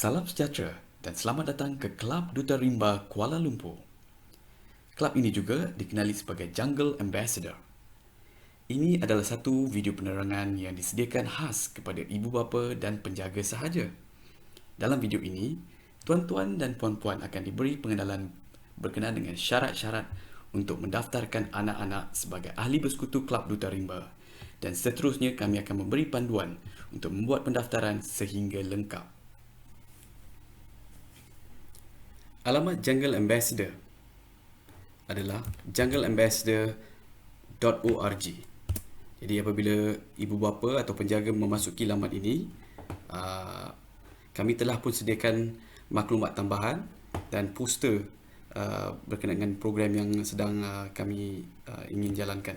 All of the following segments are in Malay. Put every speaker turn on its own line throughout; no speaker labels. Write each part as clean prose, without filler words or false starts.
Salam sejahtera dan selamat datang ke Kelab Duta Rimba Kuala Lumpur. Kelab ini juga dikenali sebagai Jungle Ambassador. Ini adalah satu video penerangan yang disediakan khas kepada ibu bapa dan penjaga sahaja. Dalam video ini, tuan-tuan dan puan-puan akan diberi pengenalan berkenaan dengan syarat-syarat untuk mendaftarkan anak-anak sebagai ahli bersekutu Kelab Duta Rimba, dan seterusnya kami akan memberi panduan untuk membuat pendaftaran sehingga lengkap. Alamat Jungle Ambassador adalah jungleambassador.org. Jadi apabila ibu bapa atau penjaga memasuki laman ini, kami telah pun sediakan maklumat tambahan dan poster berkenaan dengan program yang sedang kami ingin jalankan.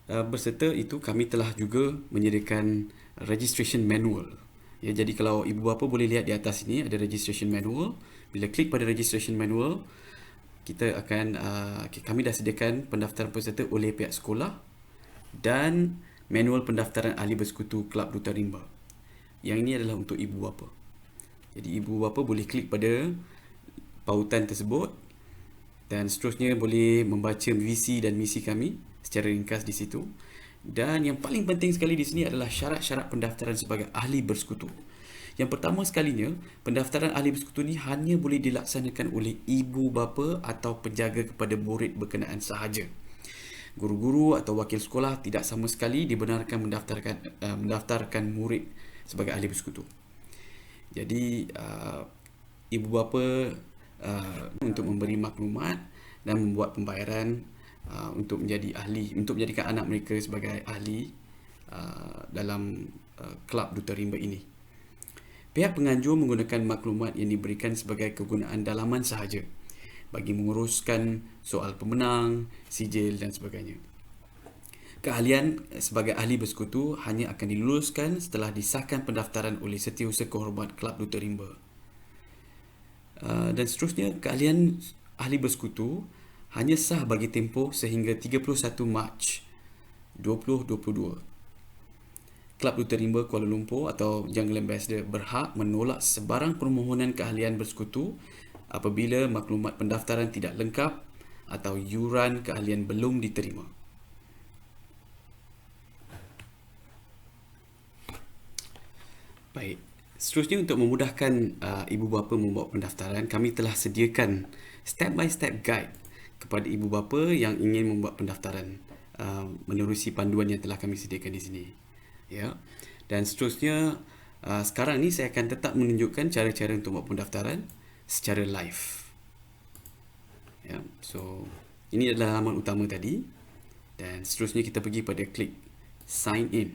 Berserta itu, kami telah juga menyediakan registration manual. Ya, jadi kalau ibu bapa boleh lihat di atas ini ada registration manual. Bila klik pada registration manual, kami dah sediakan pendaftaran peserta oleh pihak sekolah dan manual pendaftaran ahli bersekutu Kelab Duta Rimba. Yang ini adalah untuk ibu bapa. Jadi ibu bapa boleh klik pada pautan tersebut dan seterusnya boleh membaca visi dan misi kami secara ringkas di situ. Dan yang paling penting sekali di sini adalah syarat-syarat pendaftaran sebagai ahli bersekutu. Yang pertama sekalinya, pendaftaran ahli bersekutu ni hanya boleh dilaksanakan oleh ibu bapa atau penjaga kepada murid berkenaan sahaja. Guru-guru atau wakil sekolah tidak sama sekali dibenarkan mendaftarkan murid sebagai ahli bersekutu. Jadi ibu bapa untuk memberi maklumat dan membuat pembayaran untuk menjadikan anak mereka sebagai ahli dalam Kelab Duta Rimba ini. Pihak penganjur menggunakan maklumat yang diberikan sebagai kegunaan dalaman sahaja bagi menguruskan soal pemenang, sijil dan sebagainya. Keahlian sebagai ahli bersekutu hanya akan diluluskan setelah disahkan pendaftaran oleh Setiausaha Kehormat Kelab Duta Rimba. Dan seterusnya, keahlian ahli bersekutu hanya sah bagi tempoh sehingga 31 Mac 2022. Kelab Duta Rimba Kuala Lumpur atau Jungle Ambassador berhak menolak sebarang permohonan keahlian bersekutu apabila maklumat pendaftaran tidak lengkap atau yuran keahlian belum diterima. Baik, seterusnya untuk memudahkan ibu bapa membuat pendaftaran, kami telah sediakan step by step guide kepada ibu bapa yang ingin membuat pendaftaran menerusi panduan yang telah kami sediakan di sini. Ya. Dan seterusnya, sekarang ni saya akan tetap menunjukkan cara-cara untuk buat pendaftaran secara live. Ya. So, ini adalah halaman utama tadi. Dan seterusnya kita pergi pada klik sign in.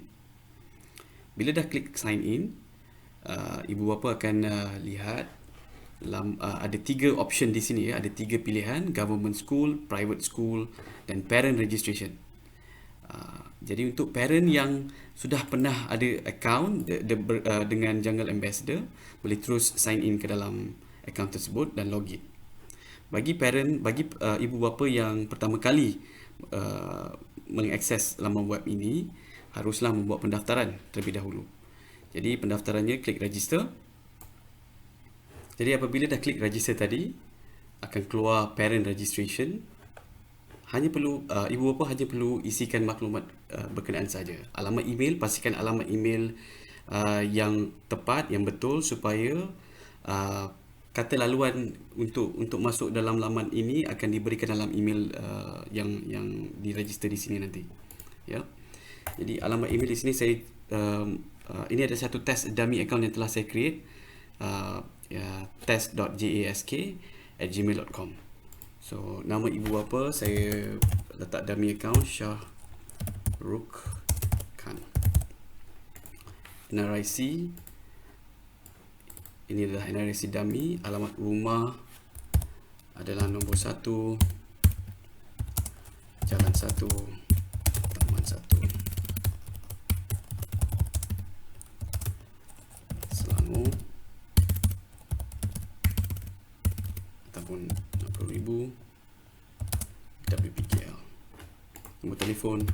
Bila dah klik sign in, ibu bapa akan lihat ada 3 option di sini ya. Ada 3 pilihan: government school, private school dan parent registration. Jadi untuk parent yang sudah pernah ada account dengan Jungle Ambassador, boleh terus sign in ke dalam account tersebut dan login. Bagi ibu bapa yang pertama kali mengakses laman web ini, haruslah membuat pendaftaran terlebih dahulu. Jadi pendaftarannya klik register. Jadi apabila dah klik register tadi, akan keluar parent registration. Ibu bapa hanya perlu isikan maklumat berkenaan saja. Alamat email, pastikan alamat email yang tepat, yang betul, supaya kata laluan untuk masuk dalam laman ini akan diberikan dalam email yang diregister di sini nanti. Ya. Jadi alamat email di sini ini ada satu test dummy account yang telah saya create, test.jask@gmail.com. So, nama ibu bapa saya letak dummy account Shah Rukh Khan. NRIC, ini adalah NRIC dummy. Alamat rumah adalah nombor 1, Jalan 1, Taman 1, Selangor, ataupun 60,000 WPKL. Nombor telefon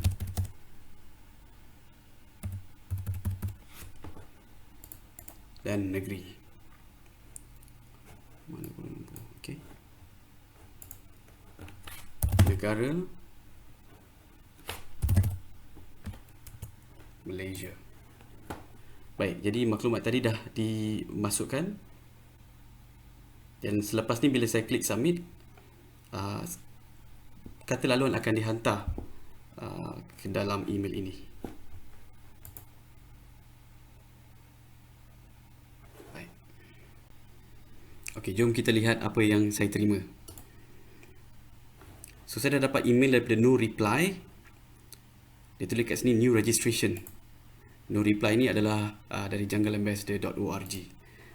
dan negeri. Mana Kuala Lumpur? Okey. Negara Malaysia. Baik, jadi maklumat tadi dah dimasukkan. Dan selepas ni bila saya klik submit, kata laluan akan dihantar ke dalam email ini. Baik. Okey, jom kita lihat apa yang saya terima. So, saya dah dapat email daripada No Reply. Dia tulis kat sini new registration. No Reply ni adalah dari jungleambassador.org.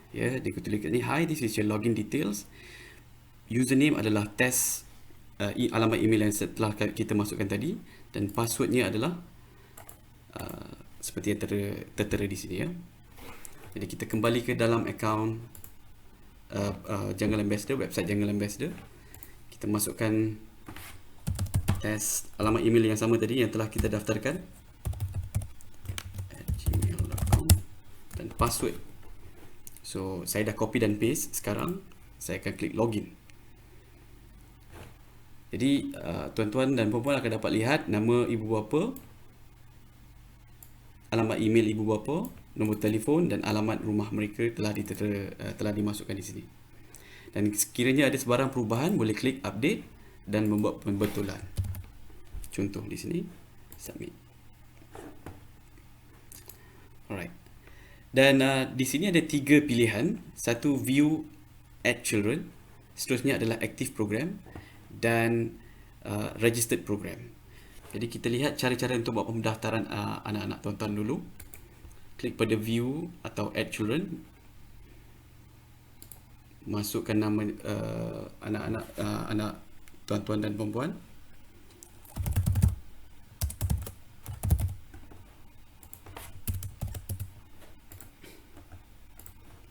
Ya, dia tulis kat sini, hi, this is your login details. Username adalah test, alamat email yang setelah kita masukkan tadi, dan passwordnya adalah seperti yang tertera di sini, ya. Jadi kita kembali ke dalam akaun Jungle Ambassador, website Jungle Ambassador. Kita masukkan test alamat email yang sama tadi yang telah kita daftarkan, @gmail.com, dan password. So saya dah copy dan paste. Sekarang saya akan klik login. Jadi tuan-tuan dan puan-puan akan dapat lihat nama ibu bapa, alamat email ibu bapa, nombor telefon dan alamat rumah mereka telah dimasukkan di sini. Dan sekiranya ada sebarang perubahan, boleh klik update dan membuat pembetulan. Contoh di sini, submit. Alright. Dan di sini ada 3 pilihan. Satu, view add children. Seterusnya adalah active program dan registered program. Jadi kita lihat cara-cara untuk buat pendaftaran anak-anak tuan-tuan dulu. Klik pada view atau add children. Masukkan nama anak tuan-tuan dan puan-puan.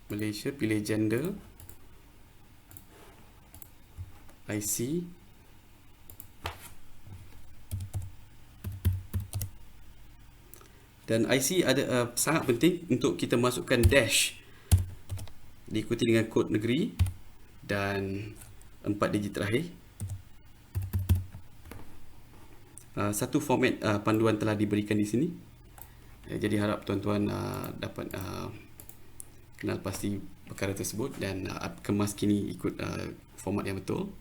Malaysia, pilih gender, IC, dan IC ada sangat penting untuk kita masukkan dash, diikuti dengan kod negeri dan 4 digit terakhir. Satu format panduan telah diberikan di sini. Jadi harap tuan-tuan dapat kenal pasti perkara tersebut dan kemas kini ikut format yang betul.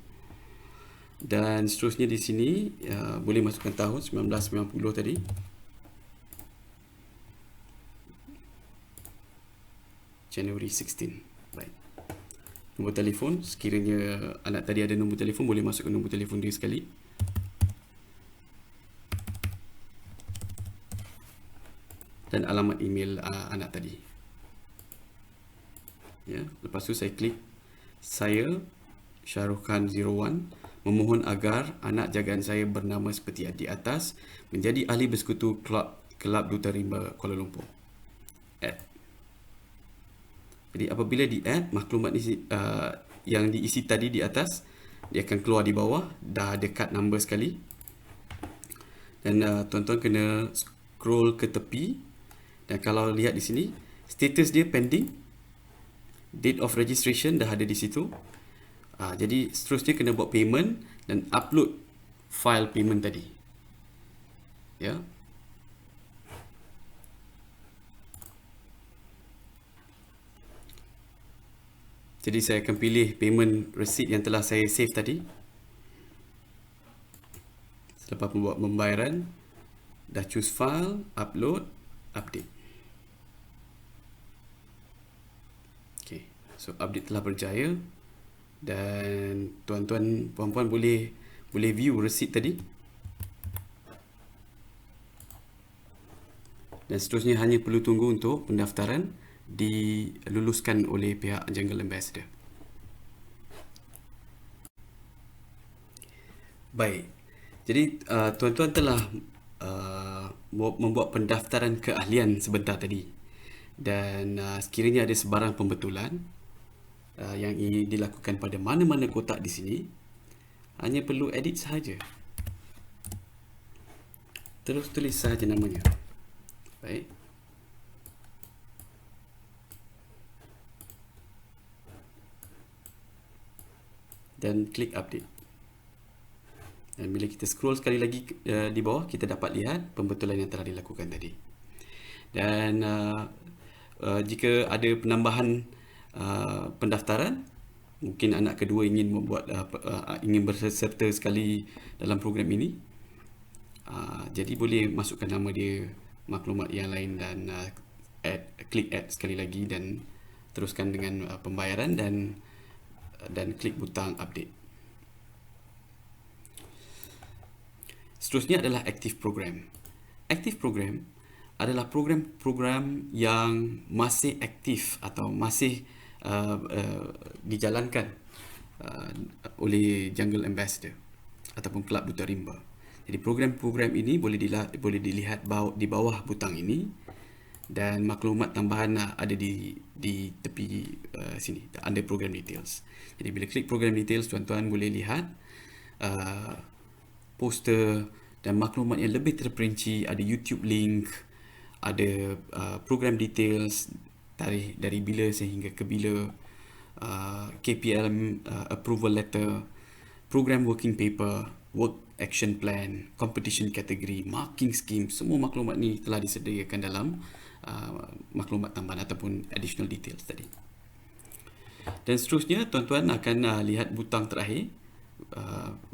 Dan seterusnya di sini boleh masukkan tahun 1990 tadi. January 16. Baik. Nombor telefon, sekiranya anak tadi ada nombor telefon, boleh masukkan nombor telefon dia sekali. Dan alamat email anak tadi. Ya, lepas tu saya klik saya Shahrukh Khan 01 memohon agar anak jagaan saya bernama seperti di atas menjadi ahli bersekutu Kelab Duta Rimba Kuala Lumpur. Add. Jadi apabila di add, maklumat yang diisi tadi di atas dia akan keluar di bawah, dah ada card number sekali. Dan tuan-tuan kena scroll ke tepi, dan kalau lihat di sini status dia pending. Date of registration dah ada di situ. Jadi seterusnya kena buat payment dan upload file payment tadi. Ya. Jadi saya akan pilih payment receipt yang telah saya save tadi. Selepas membuat pembayaran, dah choose file, upload, update. So update telah berjaya dan tuan-tuan puan-puan boleh view receipt tadi. Dan seterusnya hanya perlu tunggu untuk pendaftaran diluluskan oleh pihak Jungle Ambassador. Baik. Jadi tuan-tuan telah membuat pendaftaran keahlian sebentar tadi. Dan sekiranya ada sebarang pembetulan yang ingin dilakukan pada mana-mana kotak di sini, hanya perlu edit sahaja. Terus tulis sahaja namanya. Baik. dan klik update. Dan bila kita scroll sekali lagi di bawah, kita dapat lihat pembetulan yang telah dilakukan tadi. Dan jika ada penambahan pendaftaran, mungkin anak kedua ingin ingin berserta sekali dalam program ini, jadi boleh masukkan nama dia, maklumat yang lain, dan klik add sekali lagi dan teruskan dengan pembayaran dan klik butang update. Seterusnya adalah active program. Active program adalah program-program yang masih aktif atau masih dijalankan oleh Jungle Ambassador ataupun Kelab Duta Rimba. Jadi program-program ini boleh dilihat di bawah butang ini, dan maklumat tambahan ada di tepi sini, under program details. Jadi bila klik program details, tuan-tuan boleh lihat poster dan maklumat yang lebih terperinci, ada YouTube link, ada program details, tarikh dari bila sehingga ke bila, KPM approval letter, program working paper, work action plan, competition category, marking scheme. Semua maklumat ni telah disediakan dalam maklumat tambahan ataupun additional details tadi. Dan seterusnya, tuan-tuan akan lihat butang terakhir,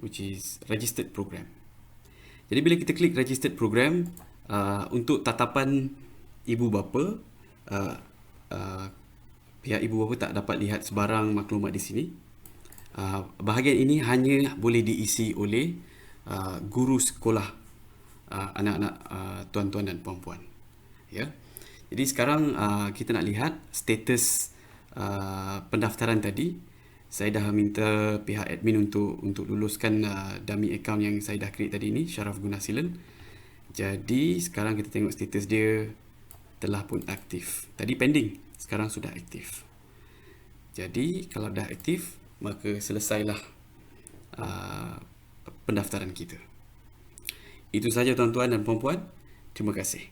which is registered program. Jadi bila kita klik registered program, untuk tatapan ibu bapa, pihak ibu bapa tak dapat lihat sebarang maklumat di sini. Bahagian ini hanya boleh diisi oleh guru sekolah anak-anak tuan-tuan dan puan-puan. Ya. Jadi sekarang kita nak lihat status pendaftaran tadi. Saya dah minta pihak admin untuk luluskan dummy account yang saya dah create tadi ni, Syaraf Gunasilan. Jadi sekarang kita tengok status dia telah pun aktif. Tadi pending, sekarang sudah aktif. Jadi kalau dah aktif, maka selesailah pendaftaran kita. Itu saja tuan-tuan dan puan-puan. Terima kasih.